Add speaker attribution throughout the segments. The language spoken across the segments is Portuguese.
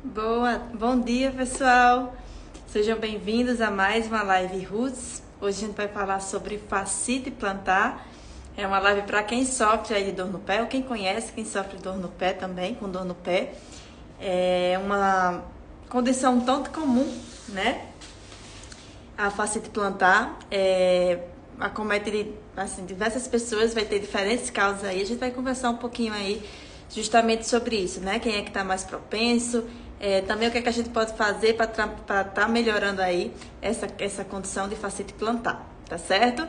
Speaker 1: Bom dia, pessoal. Sejam bem-vindos a mais uma live Roots. Hoje a gente vai falar sobre fascite plantar. É uma live para quem sofre aí de dor no pé, ou quem conhece quem sofre de dor no pé também, com dor no pé. É uma condição tanto comum, né? A fascite plantar acomete assim, diversas pessoas, vai ter diferentes causas aí. A gente vai conversar um pouquinho aí justamente sobre isso, né? Quem é que está mais propenso, também o que é que a gente pode fazer para estar melhorando aí essa condição de fascite plantar, tá certo?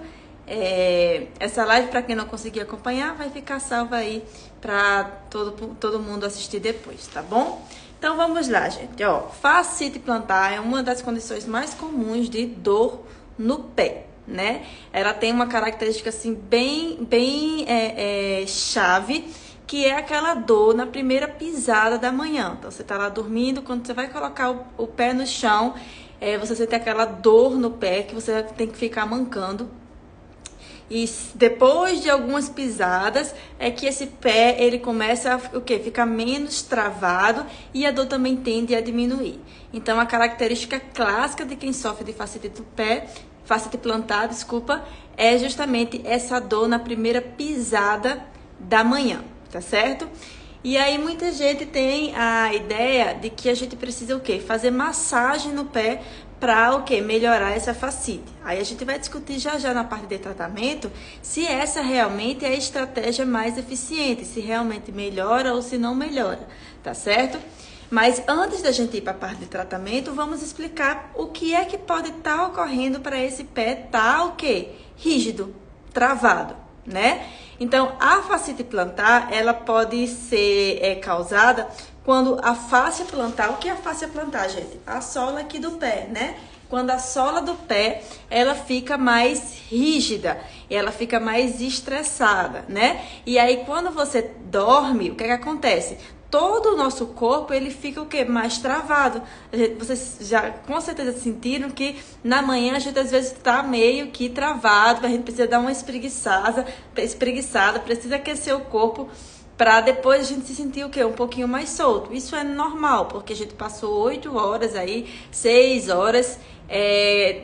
Speaker 1: Essa live, para quem não conseguir acompanhar, vai ficar salva aí para todo mundo assistir depois, tá bom? Então vamos lá, gente. Ó, fascite plantar é uma das condições mais comuns de dor no pé, né? Ela tem uma característica assim bem chave, que é aquela dor na primeira pisada da manhã. Então, você tá lá dormindo, quando você vai colocar o pé no chão, você sente aquela dor no pé que você tem que ficar mancando. E depois de algumas pisadas, é que esse pé, ele começa a ficar menos travado e a dor também tende a diminuir. Então, a característica clássica de quem sofre de fascite do pé, fascite plantar, é justamente essa dor na primeira pisada da manhã. Tá certo? E aí muita gente tem a ideia de que a gente precisa fazer massagem no pé para melhorar essa fascite. Aí a gente vai discutir já na parte de tratamento se essa realmente é a estratégia mais eficiente, se realmente melhora ou se não melhora, tá certo? Mas antes da gente ir para a parte de tratamento, vamos explicar o que é que pode estar ocorrendo para esse pé estar rígido, travado, né? Então, a fascite plantar, ela pode ser causada quando a fáscia plantar... O que é a fáscia plantar, gente? A sola aqui do pé, né? Quando a sola do pé, ela fica mais rígida, ela fica mais estressada, né? E aí, quando você dorme, o que acontece? Todo o nosso corpo, ele fica mais travado. Vocês já com certeza sentiram que na manhã a gente às vezes está meio que travado, a gente precisa dar uma espreguiçada, precisa aquecer o corpo para depois a gente se sentir um pouquinho mais solto. Isso é normal, porque a gente passou 8 horas aí, 6 horas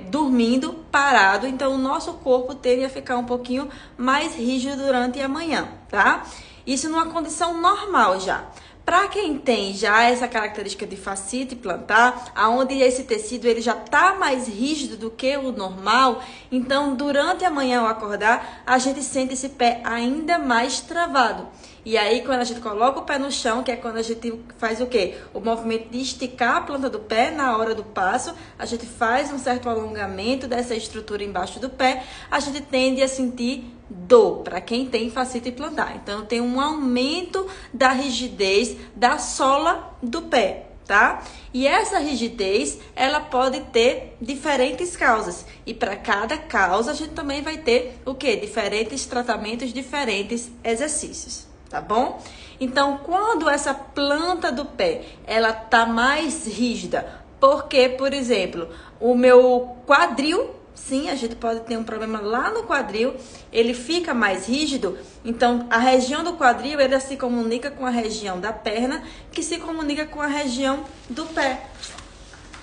Speaker 1: dormindo parado, então o nosso corpo tende a ficar um pouquinho mais rígido durante a manhã, tá? Isso numa condição normal já. Para quem tem já essa característica de fascite plantar, aonde esse tecido ele já está mais rígido do que o normal, então durante a manhã ao acordar, a gente sente esse pé ainda mais travado. E aí, quando a gente coloca o pé no chão, que é quando a gente faz o movimento de esticar a planta do pé na hora do passo, a gente faz um certo alongamento dessa estrutura embaixo do pé, a gente tende a sentir dor, para quem tem fascite plantar. Então, tem um aumento da rigidez da sola do pé, tá? E essa rigidez, ela pode ter diferentes causas. E para cada causa, a gente também vai ter diferentes tratamentos, diferentes exercícios. Tá bom? Então, quando essa planta do pé, ela tá mais rígida, porque, por exemplo, o meu quadril, sim, a gente pode ter um problema lá no quadril, ele fica mais rígido, então a região do quadril, ela se comunica com a região da perna, que se comunica com a região do pé.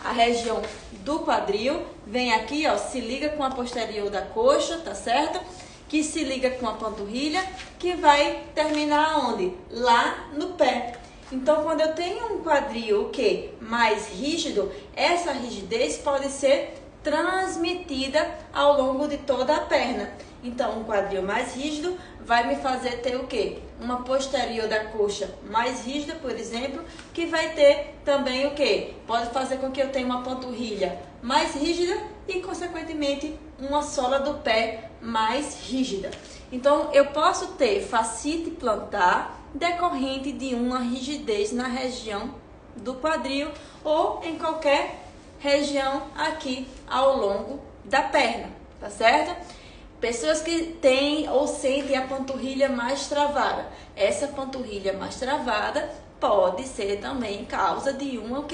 Speaker 1: A região do quadril vem aqui, ó, se liga com a posterior da coxa, tá certo? Que se liga com a panturrilha, que vai terminar onde? Lá no pé. Então, quando eu tenho um quadril mais rígido, essa rigidez pode ser transmitida ao longo de toda a perna. Então, um quadril mais rígido vai me fazer ter uma posterior da coxa mais rígida, por exemplo, que vai ter também pode fazer com que eu tenha uma panturrilha mais rígida e, consequentemente, uma sola do pé mais rígida. Então, eu posso ter fascite plantar decorrente de uma rigidez na região do quadril ou em qualquer região aqui ao longo da perna, tá certo? Pessoas que têm ou sentem a panturrilha mais travada. Essa panturrilha mais travada pode ser também causa de uma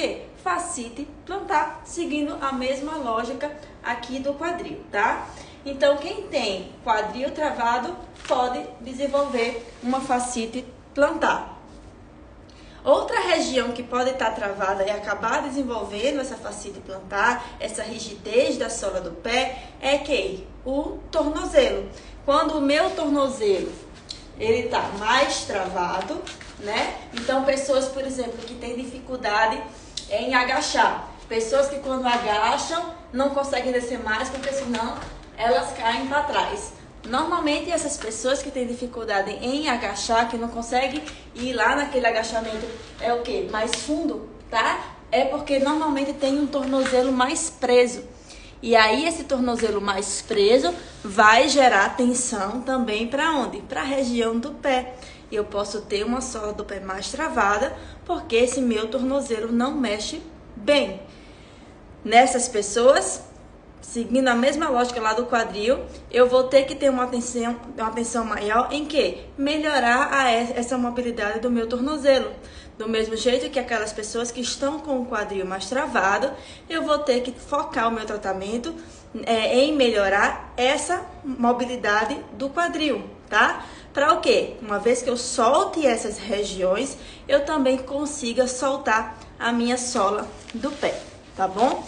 Speaker 1: fascite plantar, seguindo a mesma lógica aqui do quadril, tá? Então, quem tem quadril travado pode desenvolver uma fascite plantar. Outra região que pode estar travada e acabar desenvolvendo essa fascite plantar, essa rigidez da sola do pé, é que o tornozelo. Quando o meu tornozelo ele está mais travado, né? Então, pessoas, por exemplo, que têm dificuldade em agachar. Pessoas que quando agacham não conseguem descer mais, porque senão elas caem para trás. Normalmente essas pessoas que têm dificuldade em agachar, que não conseguem ir lá naquele agachamento, é o quê? Mais fundo, tá? É porque normalmente tem um tornozelo mais preso. E aí esse tornozelo mais preso vai gerar tensão também para onde? Para a região do pé. E eu posso ter uma sola do pé mais travada, porque esse meu tornozelo não mexe bem. Nessas pessoas, seguindo a mesma lógica lá do quadril, eu vou ter que ter uma atenção maior em que? Melhorar essa mobilidade do meu tornozelo. Do mesmo jeito que aquelas pessoas que estão com o quadril mais travado, eu vou ter que focar o meu tratamento em melhorar essa mobilidade do quadril, tá? Para o quê? Uma vez que eu solte essas regiões, eu também consiga soltar a minha sola do pé, tá bom?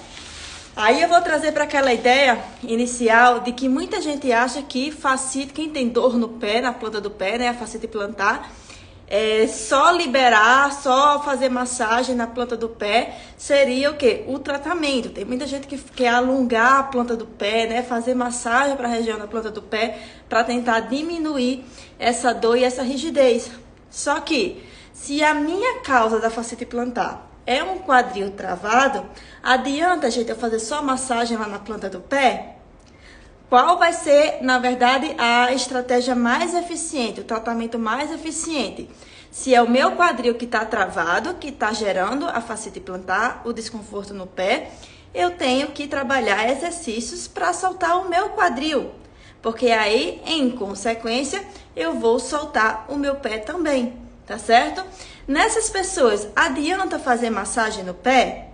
Speaker 1: Aí eu vou trazer para aquela ideia inicial de que muita gente acha que fascite, quem tem dor no pé, na planta do pé, né, a fascite plantar, só liberar, só fazer massagem na planta do pé seria o quê? O tratamento. Tem muita gente que quer alongar a planta do pé, né, fazer massagem para a região da planta do pé para tentar diminuir essa dor e essa rigidez. Só que se a minha causa da fascite plantar é um quadril travado, adianta, gente, eu fazer só massagem lá na planta do pé? Qual vai ser, na verdade, a estratégia mais eficiente, o tratamento mais eficiente? Se é o meu quadril que está travado, que está gerando a fascite plantar, o desconforto no pé, eu tenho que trabalhar exercícios para soltar o meu quadril. Porque aí, em consequência, eu vou soltar o meu pé também, tá certo? Nessas pessoas, adianta fazer massagem no pé?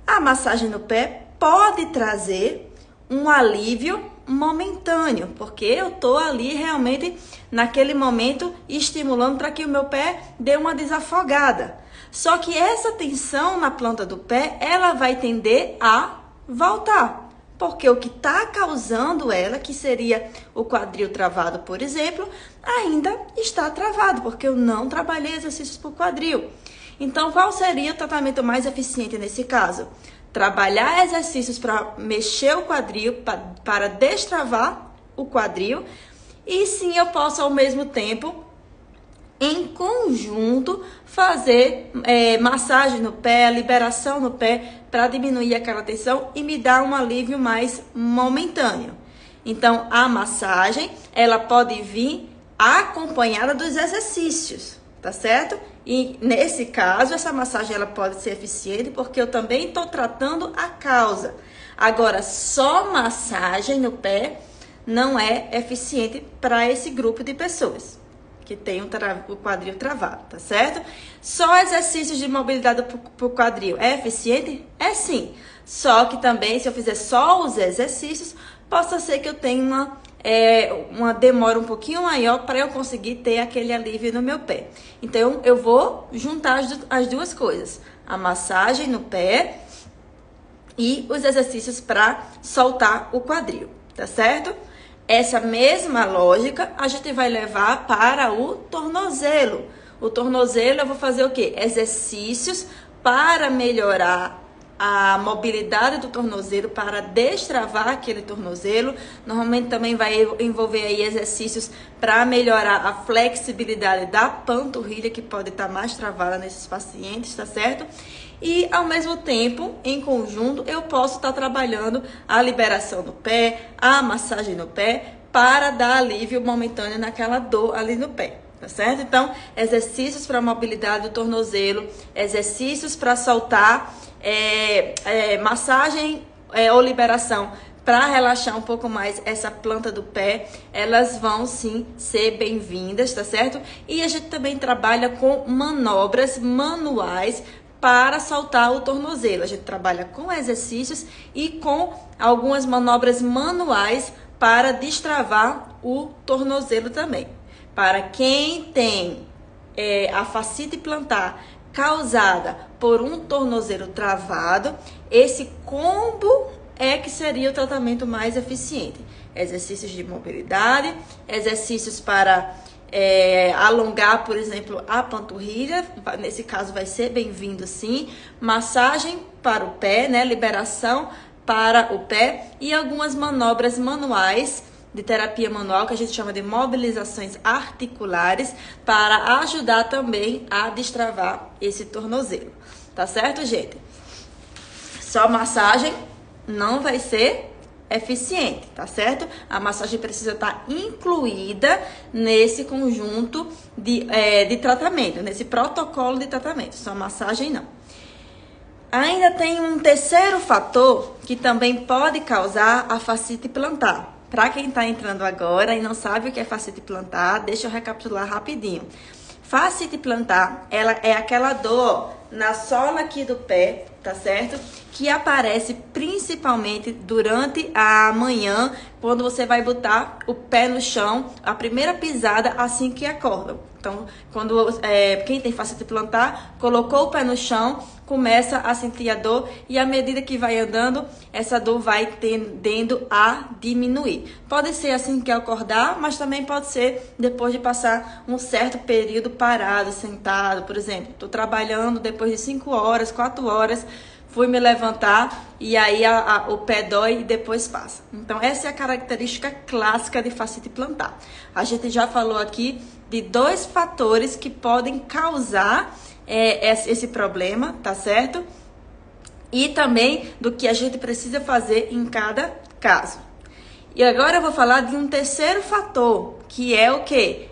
Speaker 1: A massagem no pé pode trazer um alívio momentâneo, porque eu tô ali realmente naquele momento estimulando para que o meu pé dê uma desafogada. Só que essa tensão na planta do pé, ela vai tender a voltar, porque o que está causando ela, que seria o quadril travado, por exemplo, ainda está travado, porque eu não trabalhei exercícios para o quadril. Então, qual seria o tratamento mais eficiente nesse caso? Trabalhar exercícios para mexer o quadril, para destravar o quadril. E sim, eu posso ao mesmo tempo, em conjunto, fazer massagem no pé, liberação no pé, para diminuir aquela tensão e me dar um alívio mais momentâneo. Então, a massagem, ela pode vir acompanhada dos exercícios, tá certo? E nesse caso, essa massagem ela pode ser eficiente porque eu também estou tratando a causa. Agora, só massagem no pé não é eficiente para esse grupo de pessoas que tem o quadril travado, tá certo? Só exercícios de mobilidade para o quadril é eficiente? É sim. Só que também, se eu fizer só os exercícios, possa ser que eu tenha uma demora um pouquinho maior para eu conseguir ter aquele alívio no meu pé. Então, eu vou juntar as duas coisas. A massagem no pé e os exercícios para soltar o quadril, tá certo? Essa mesma lógica a gente vai levar para o tornozelo. O tornozelo eu vou fazer o quê? Exercícios para melhorar a mobilidade do tornozelo, para destravar aquele tornozelo. Normalmente também vai envolver aí exercícios para melhorar a flexibilidade da panturrilha, que pode estar mais travada nesses pacientes, tá certo? E ao mesmo tempo, em conjunto, eu posso estar trabalhando a liberação no pé, a massagem no pé, para dar alívio momentâneo naquela dor ali no pé. Tá certo? Então, exercícios para mobilidade do tornozelo, exercícios para soltar, massagem ou liberação para relaxar um pouco mais essa planta do pé, elas vão sim ser bem-vindas, tá certo? E a gente também trabalha com manobras manuais para soltar o tornozelo. A gente trabalha com exercícios e com algumas manobras manuais para destravar o tornozelo também. Para quem tem a fascite plantar causada por um tornozelo travado, esse combo é que seria o tratamento mais eficiente. Exercícios de mobilidade, exercícios para alongar, por exemplo, a panturrilha, nesse caso vai ser bem-vindo sim, massagem para o pé, né, liberação para o pé e algumas manobras manuais de terapia manual, que a gente chama de mobilizações articulares, para ajudar também a destravar esse tornozelo. Tá certo, gente? Só massagem não vai ser eficiente, tá certo? A massagem precisa estar incluída nesse conjunto de tratamento, nesse protocolo de tratamento. Só massagem não. Ainda tem um terceiro fator que também pode causar a fascite plantar. Para quem está entrando agora e não sabe o que é fascite plantar, deixa eu recapitular rapidinho. Fascite plantar, ela é aquela dor na sola aqui do pé, tá certo? Que aparece principalmente durante a manhã, quando você vai botar o pé no chão, a primeira pisada assim que acorda. Então, quando quem tem fascite plantar, colocou o pé no chão, começa a sentir a dor e à medida que vai andando, essa dor vai tendendo a diminuir. Pode ser assim que acordar, mas também pode ser depois de passar um certo período parado, sentado, por exemplo. Estou trabalhando depois de 5 horas, 4 horas, fui me levantar e aí o pé dói e depois passa. Então, essa é a característica clássica de fascite plantar. A gente já falou aqui de 2 fatores que podem causar esse problema, tá certo? E também do que a gente precisa fazer em cada caso. E agora eu vou falar de um terceiro fator, que é o quê?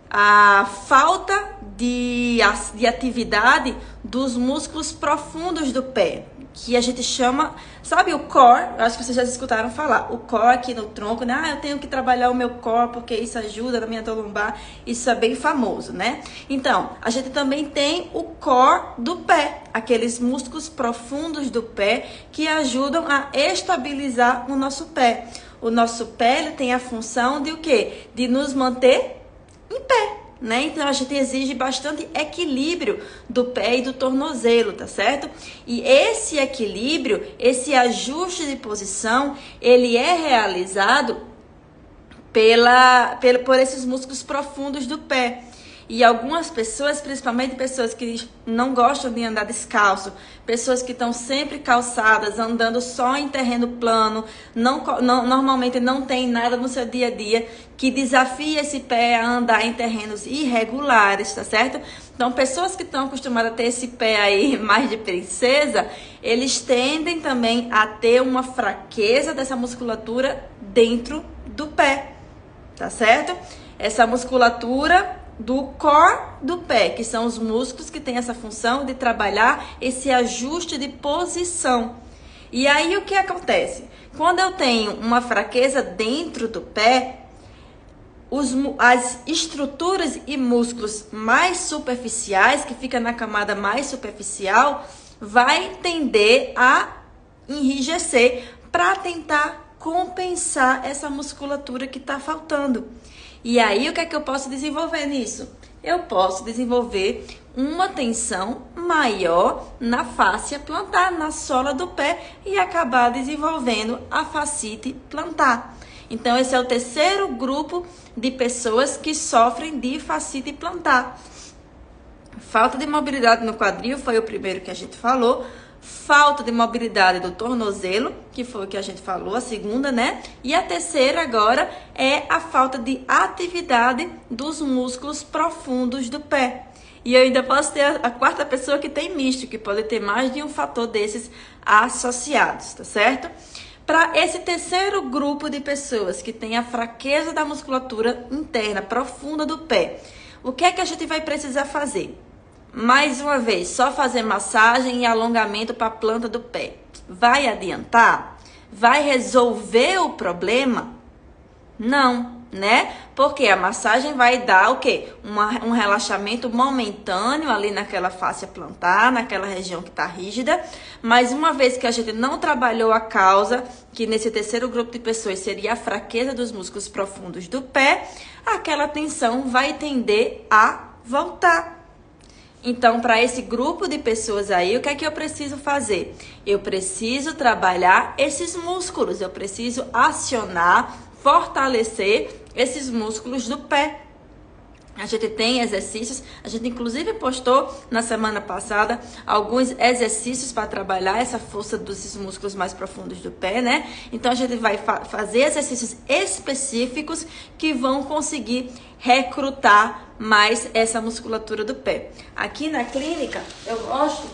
Speaker 1: A falta de atividade dos músculos profundos do pé, que a gente chama, sabe o core? Acho que vocês já escutaram falar, o core aqui no tronco, né? Eu tenho que trabalhar o meu core porque isso ajuda na minha dor lombar, isso é bem famoso, né? Então, a gente também tem o core do pé, aqueles músculos profundos do pé que ajudam a estabilizar o nosso pé. O nosso pé, ele tem a função de o quê? De nos manter em pé, né? Então a gente exige bastante equilíbrio do pé e do tornozelo, tá certo? E esse equilíbrio, esse ajuste de posição, ele é realizado por esses músculos profundos do pé. E algumas pessoas, principalmente pessoas que não gostam de andar descalço, pessoas que estão sempre calçadas, andando só em terreno plano, normalmente não tem nada no seu dia a dia que desafia esse pé a andar em terrenos irregulares, tá certo? Então, pessoas que estão acostumadas a ter esse pé aí mais de princesa, eles tendem também a ter uma fraqueza dessa musculatura dentro do pé, tá certo? Essa musculatura do core do pé, que são os músculos que têm essa função de trabalhar esse ajuste de posição. E aí o que acontece? Quando eu tenho uma fraqueza dentro do pé, as estruturas e músculos mais superficiais, que fica na camada mais superficial, vai tender a enrijecer para tentar compensar essa musculatura que está faltando. E aí, o que é que eu posso desenvolver nisso? Eu posso desenvolver uma tensão maior na fáscia plantar, na sola do pé, e acabar desenvolvendo a fascite plantar. Então, esse é o terceiro grupo de pessoas que sofrem de fascite plantar. Falta de mobilidade no quadril foi o primeiro que a gente falou. Falta de mobilidade do tornozelo, que foi o que a gente falou, a segunda, né? E a terceira agora é a falta de atividade dos músculos profundos do pé. E eu ainda posso ter a quarta pessoa que tem misto, que pode ter mais de um fator desses associados, tá certo? Para esse terceiro grupo de pessoas que tem a fraqueza da musculatura interna profunda do pé, o que é que a gente vai precisar fazer? Mais uma vez, só fazer massagem e alongamento para a planta do pé. Vai adiantar? Vai resolver o problema? Não, né? Porque a massagem vai dar o quê? Um relaxamento momentâneo ali naquela fáscia plantar, naquela região que está rígida. Mas uma vez que a gente não trabalhou a causa, que nesse terceiro grupo de pessoas seria a fraqueza dos músculos profundos do pé, aquela tensão vai tender a voltar. Então, para esse grupo de pessoas aí, o que é que eu preciso fazer? Eu preciso trabalhar esses músculos, eu preciso acionar, fortalecer esses músculos do pé. A gente tem exercícios, a gente inclusive postou na semana passada alguns exercícios para trabalhar essa força dos músculos mais profundos do pé, né? Então a gente vai fazer exercícios específicos que vão conseguir recrutar mais essa musculatura do pé. Aqui na clínica, eu gosto...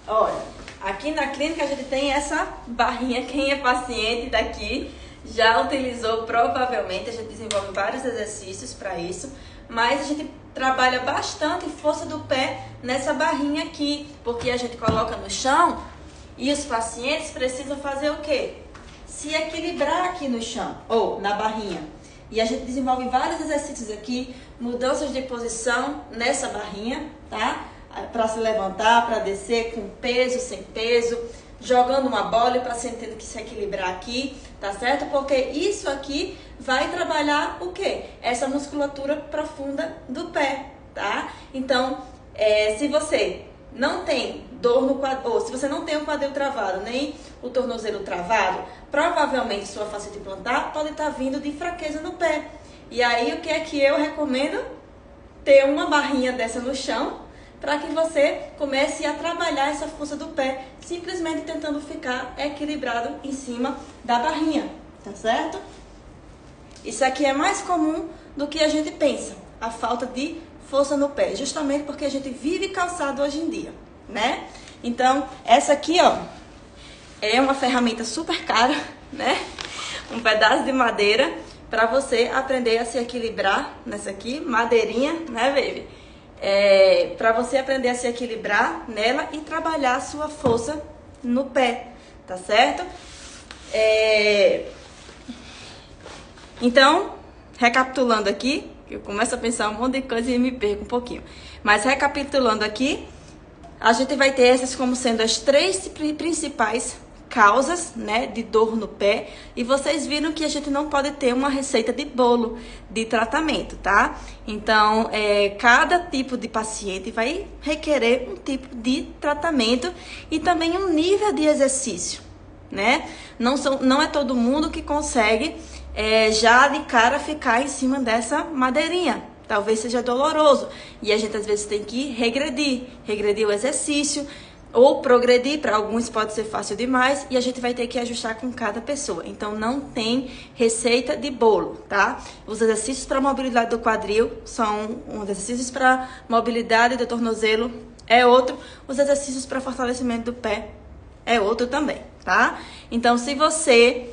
Speaker 1: Olha, aqui na clínica a gente tem essa barrinha, quem é paciente daqui... já utilizou, provavelmente, a gente desenvolve vários exercícios para isso, mas a gente trabalha bastante força do pé nessa barrinha aqui, porque a gente coloca no chão e os pacientes precisam fazer o quê? Se equilibrar aqui no chão, ou na barrinha. E a gente desenvolve vários exercícios aqui, mudanças de posição nessa barrinha, tá? Para se levantar, para descer com peso, sem peso, jogando uma bola para você ter que se equilibrar aqui, tá certo? Porque isso aqui vai trabalhar o quê? Essa musculatura profunda do pé, tá? Então, se você não tem dor no quadril, ou se você não tem o quadril travado, nem o tornozelo travado, provavelmente sua facete plantar pode estar vindo de fraqueza no pé. E aí, o que é que eu recomendo? Ter uma barrinha dessa no chão, para que você comece a trabalhar essa força do pé, simplesmente tentando ficar equilibrado em cima da barrinha, tá certo? Isso aqui é mais comum do que a gente pensa, a falta de força no pé, justamente porque a gente vive calçado hoje em dia, né? Então, essa aqui, ó, é uma ferramenta super cara, né? Um pedaço de madeira para você aprender a se equilibrar nessa aqui, madeirinha, né, baby? Para você aprender a se equilibrar nela e trabalhar a sua força no pé, tá certo? Então, recapitulando aqui, eu começo a pensar um monte de coisa e me perco um pouquinho. Mas recapitulando aqui, a gente vai ter essas como sendo as 3 principais causas, né, de dor no pé. E vocês viram que a gente não pode ter uma receita de bolo de tratamento, tá? Então, cada tipo de paciente vai requerer um tipo de tratamento e também um nível de exercício, né? Não é todo mundo que consegue já de cara ficar em cima dessa madeirinha. Talvez seja doloroso e a gente às vezes tem que regredir o exercício ou progredir. Para alguns pode ser fácil demais e a gente vai ter que ajustar com cada pessoa. Então não tem receita de bolo, tá? Os exercícios para mobilidade do quadril são uns exercícios, para mobilidade do tornozelo é outro, os exercícios para fortalecimento do pé é outro também, tá? Então, se você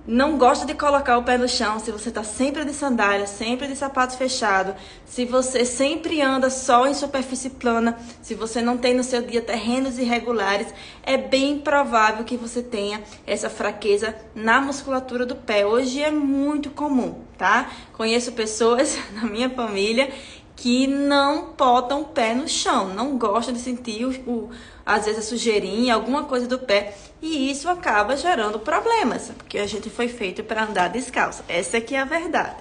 Speaker 1: não gosta de colocar o pé no chão, se você tá sempre de sandália, sempre de sapato fechado, se você sempre anda só em superfície plana, se você não tem no seu dia terrenos irregulares, é bem provável que você tenha essa fraqueza na musculatura do pé. Hoje é muito comum, tá? Conheço pessoas na minha família que não botam o pé no chão, não gostam de sentir às vezes a sujeirinha, alguma coisa do pé, e isso acaba gerando problemas, porque a gente foi feito para andar descalço. Essa aqui é a verdade,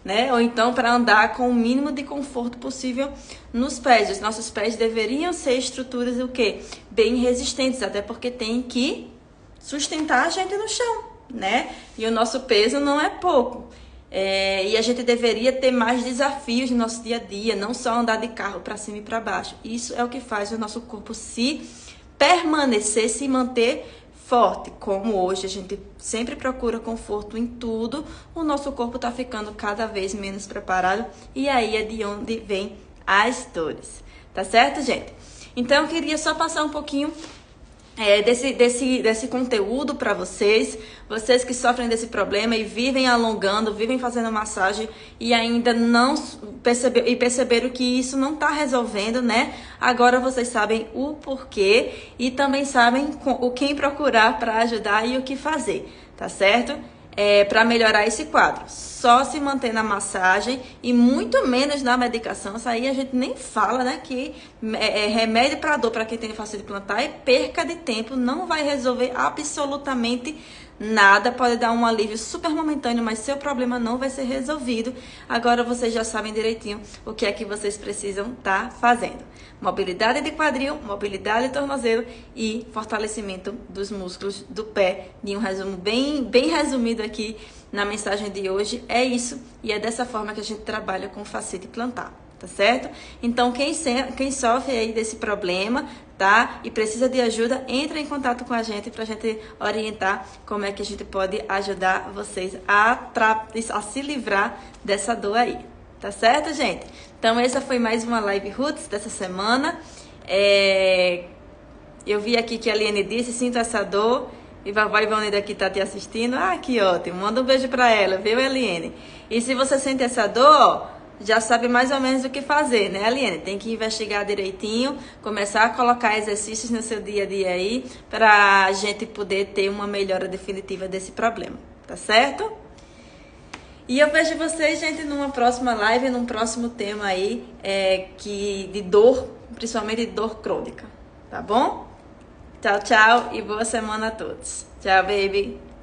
Speaker 1: né? Ou então para andar com o mínimo de conforto possível nos pés. Os nossos pés deveriam ser estruturas o quê? Bem resistentes, até porque tem que sustentar a gente no chão, né? E o nosso peso não é pouco. E a gente deveria ter mais desafios no nosso dia a dia, não só andar de carro para cima e para baixo. Isso é o que faz o nosso corpo se manter forte. Como hoje a gente sempre procura conforto em tudo, o nosso corpo está ficando cada vez menos preparado e aí é de onde vem as dores. Tá certo, gente? Então eu queria só passar um pouquinho desse conteúdo para vocês que sofrem desse problema e vivem alongando, vivem fazendo massagem e ainda não perceberam que isso não está resolvendo, né? Agora vocês sabem o porquê e também sabem quem procurar para ajudar e o que fazer, tá certo? Para melhorar esse quadro. Só se manter na massagem e muito menos na medicação. Isso aí a gente nem fala, né? Que remédio para dor para quem tem facete plantar é perca de tempo, não vai resolver absolutamente nada, pode dar um alívio super momentâneo, mas seu problema não vai ser resolvido. Agora vocês já sabem direitinho o que é que vocês precisam estar fazendo. Mobilidade de quadril, mobilidade de tornozelo e fortalecimento dos músculos do pé. De um resumo bem resumido aqui na mensagem de hoje. É isso, e é dessa forma que a gente trabalha com fascite plantar. Tá certo? Então, quem sofre aí desse problema, tá? E precisa de ajuda, entra em contato com a gente pra gente orientar como é que a gente pode ajudar vocês a se livrar dessa dor aí. Tá certo, gente? Então, essa foi mais uma Live Roots dessa semana. Eu vi aqui que a Liane disse, sinto essa dor. E Vavá Ivone daqui tá te assistindo. Ah, que ótimo. Manda um beijo pra ela, viu, Eliane? E se você sente essa dor, já sabe mais ou menos o que fazer, né, Eliane? Tem que investigar direitinho, começar a colocar exercícios no seu dia a dia aí, pra gente poder ter uma melhora definitiva desse problema, tá certo? E eu vejo vocês, gente, numa próxima live, num próximo tema aí, de dor, principalmente de dor crônica, tá bom? Tchau, tchau e boa semana a todos. Tchau, baby!